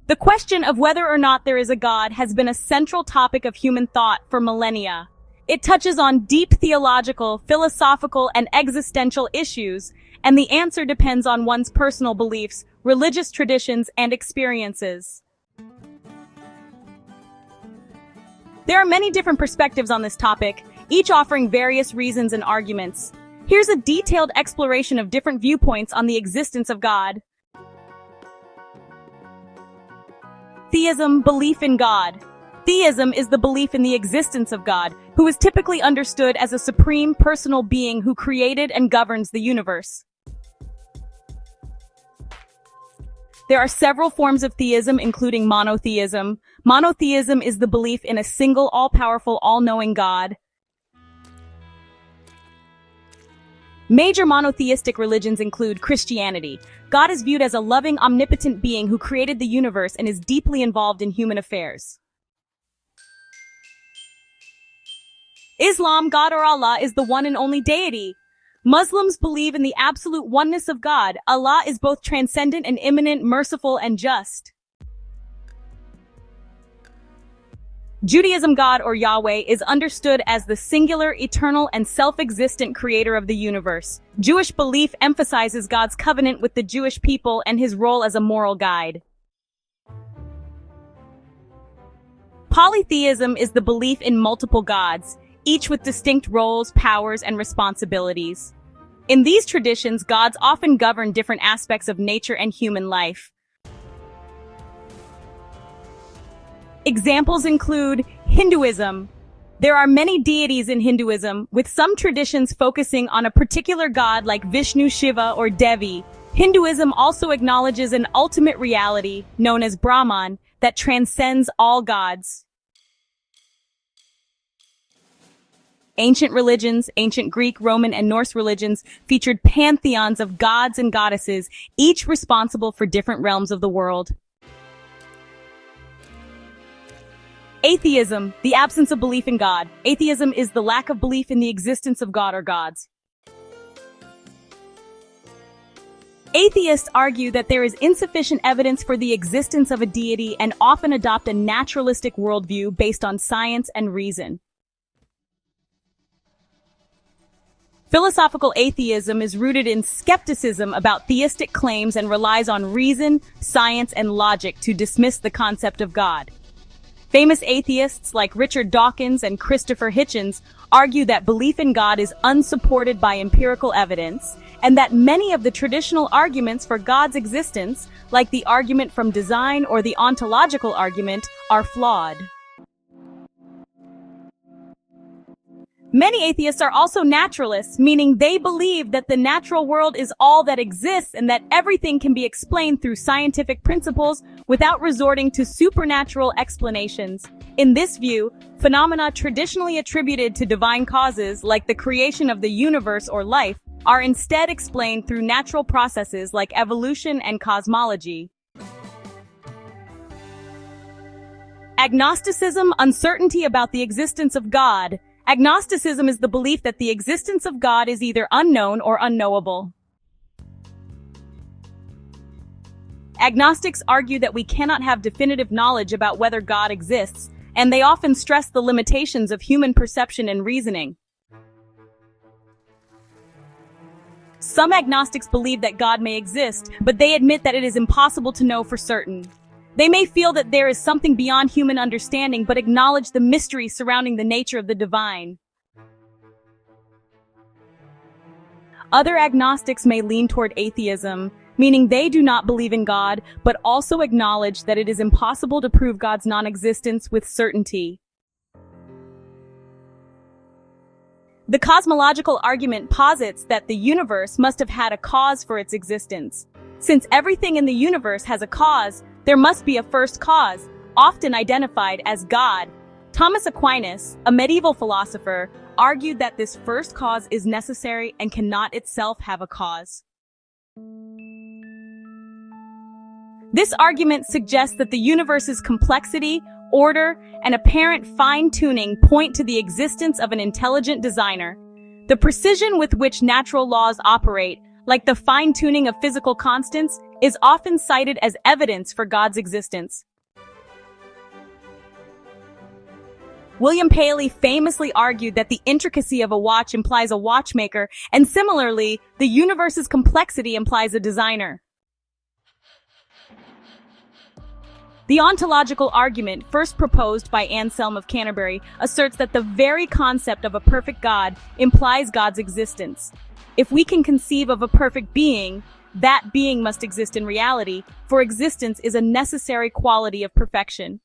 The question of whether or not there is a God has been a central topic of human thought for millennia. It touches on deep theological, philosophical, and existential issues, and the answer depends on one's personal beliefs, religious traditions, and experiences. There are many different perspectives on this topic, each offering various reasons and arguments. Here's a detailed exploration of different viewpoints on the existence of God. Theism, belief in God. Theism is the belief in the existence of God, who is typically understood as a supreme personal being who created and governs the universe. There are several forms of theism, including monotheism. Monotheism is the belief in a single, all-powerful, all-knowing God. Major monotheistic religions include Christianity. God is viewed as a loving, omnipotent being who created the universe and is deeply involved in human affairs. Islam, God or Allah, is the one and only deity. Muslims believe in the absolute oneness of God. Allah is both transcendent and immanent, merciful and just. Judaism, God or Yahweh, is understood as the singular, eternal, and self-existent creator of the universe. Jewish belief emphasizes God's covenant with the Jewish people and his role as a moral guide. Polytheism is the belief in multiple gods, each with distinct roles, powers, and responsibilities. In these traditions, gods often govern different aspects of nature and human life. Examples include Hinduism. There are many deities in Hinduism, with some traditions focusing on a particular god like Vishnu, Shiva, or Devi. Hinduism also acknowledges an ultimate reality, known as Brahman, that transcends all gods. Ancient religions, ancient Greek, Roman, and Norse religions featured pantheons of gods and goddesses, each responsible for different realms of the world. Atheism, the absence of belief in God. Atheism is the lack of belief in the existence of God or gods. Atheists argue that there is insufficient evidence for the existence of a deity and often adopt a naturalistic worldview based on science and reason. Philosophical atheism is rooted in skepticism about theistic claims and relies on reason, science, and logic to dismiss the concept of God. Famous atheists like Richard Dawkins and Christopher Hitchens argue that belief in God is unsupported by empirical evidence, and that many of the traditional arguments for God's existence, like the argument from design or the ontological argument, are flawed. Many atheists are also naturalists, meaning they believe that the natural world is all that exists and that everything can be explained through scientific principles without resorting to supernatural explanations. In this view, phenomena traditionally attributed to divine causes, like the creation of the universe or life, are instead explained through natural processes like evolution and cosmology. Agnosticism, uncertainty about the existence of God. Agnosticism is the belief that the existence of God is either unknown or unknowable. Agnostics argue that we cannot have definitive knowledge about whether God exists, and they often stress the limitations of human perception and reasoning. Some agnostics believe that God may exist, but they admit that it is impossible to know for certain. They may feel that there is something beyond human understanding, but acknowledge the mystery surrounding the nature of the divine. Other agnostics may lean toward atheism, meaning they do not believe in God, but also acknowledge that it is impossible to prove God's non-existence with certainty. The cosmological argument posits that the universe must have had a cause for its existence. Since everything in the universe has a cause, there must be a first cause, often identified as God. Thomas Aquinas, a medieval philosopher, argued that this first cause is necessary and cannot itself have a cause. This argument suggests that the universe's complexity, order, and apparent fine-tuning point to the existence of an intelligent designer. The precision with which natural laws operate, like the fine-tuning of physical constants, is often cited as evidence for God's existence. William Paley famously argued that the intricacy of a watch implies a watchmaker, and similarly, the universe's complexity implies a designer. The ontological argument, first proposed by Anselm of Canterbury, asserts that the very concept of a perfect God implies God's existence. If we can conceive of a perfect being, that being must exist in reality, for existence is a necessary quality of perfection.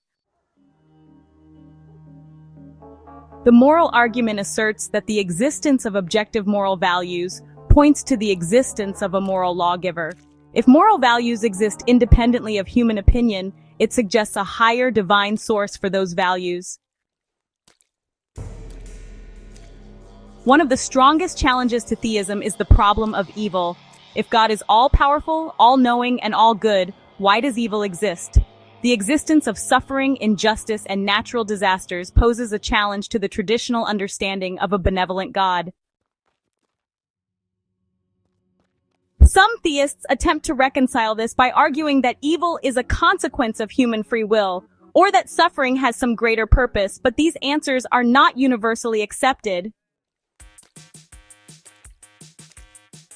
The moral argument asserts that the existence of objective moral values points to the existence of a moral lawgiver. If moral values exist independently of human opinion, it suggests a higher divine source for those values. One of the strongest challenges to theism is the problem of evil. If God is all-powerful, all-knowing, and all-good, why does evil exist? The existence of suffering, injustice, and natural disasters poses a challenge to the traditional understanding of a benevolent God. Some theists attempt to reconcile this by arguing that evil is a consequence of human free will, or that suffering has some greater purpose, but these answers are not universally accepted.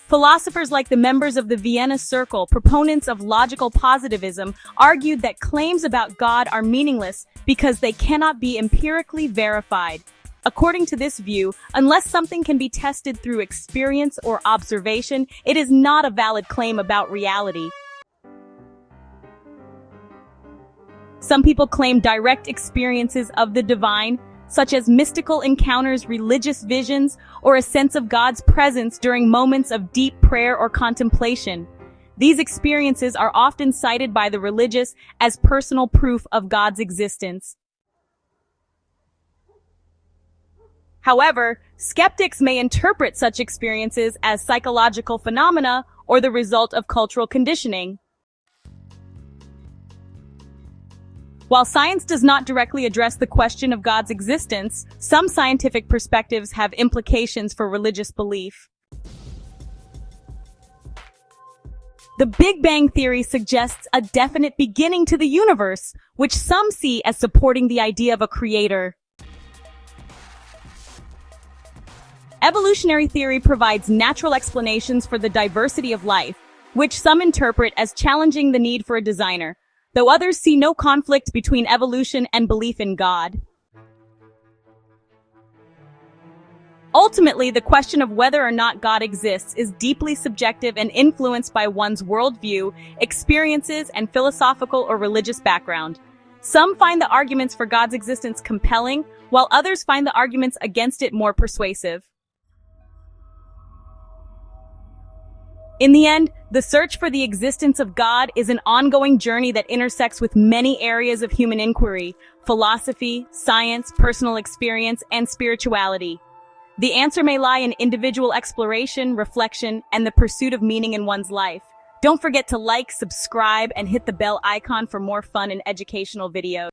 Philosophers like the members of the Vienna Circle, proponents of logical positivism, argued that claims about God are meaningless because they cannot be empirically verified. According to this view, unless something can be tested through experience or observation, it is not a valid claim about reality. Some people claim direct experiences of the divine, such as mystical encounters, religious visions, or a sense of God's presence during moments of deep prayer or contemplation. These experiences are often cited by the religious as personal proof of God's existence. However, skeptics may interpret such experiences as psychological phenomena or the result of cultural conditioning. While science does not directly address the question of God's existence, some scientific perspectives have implications for religious belief. The Big Bang Theory suggests a definite beginning to the universe, which some see as supporting the idea of a creator. Evolutionary theory provides natural explanations for the diversity of life, which some interpret as challenging the need for a designer, though others see no conflict between evolution and belief in God. Ultimately, the question of whether or not God exists is deeply subjective and influenced by one's worldview, experiences, and philosophical or religious background. Some find the arguments for God's existence compelling, while others find the arguments against it more persuasive. In the end, the search for the existence of God is an ongoing journey that intersects with many areas of human inquiry: philosophy, science, personal experience, and spirituality. The answer may lie in individual exploration, reflection, and the pursuit of meaning in one's life. Don't forget to like, subscribe, and hit the bell icon for more fun and educational videos.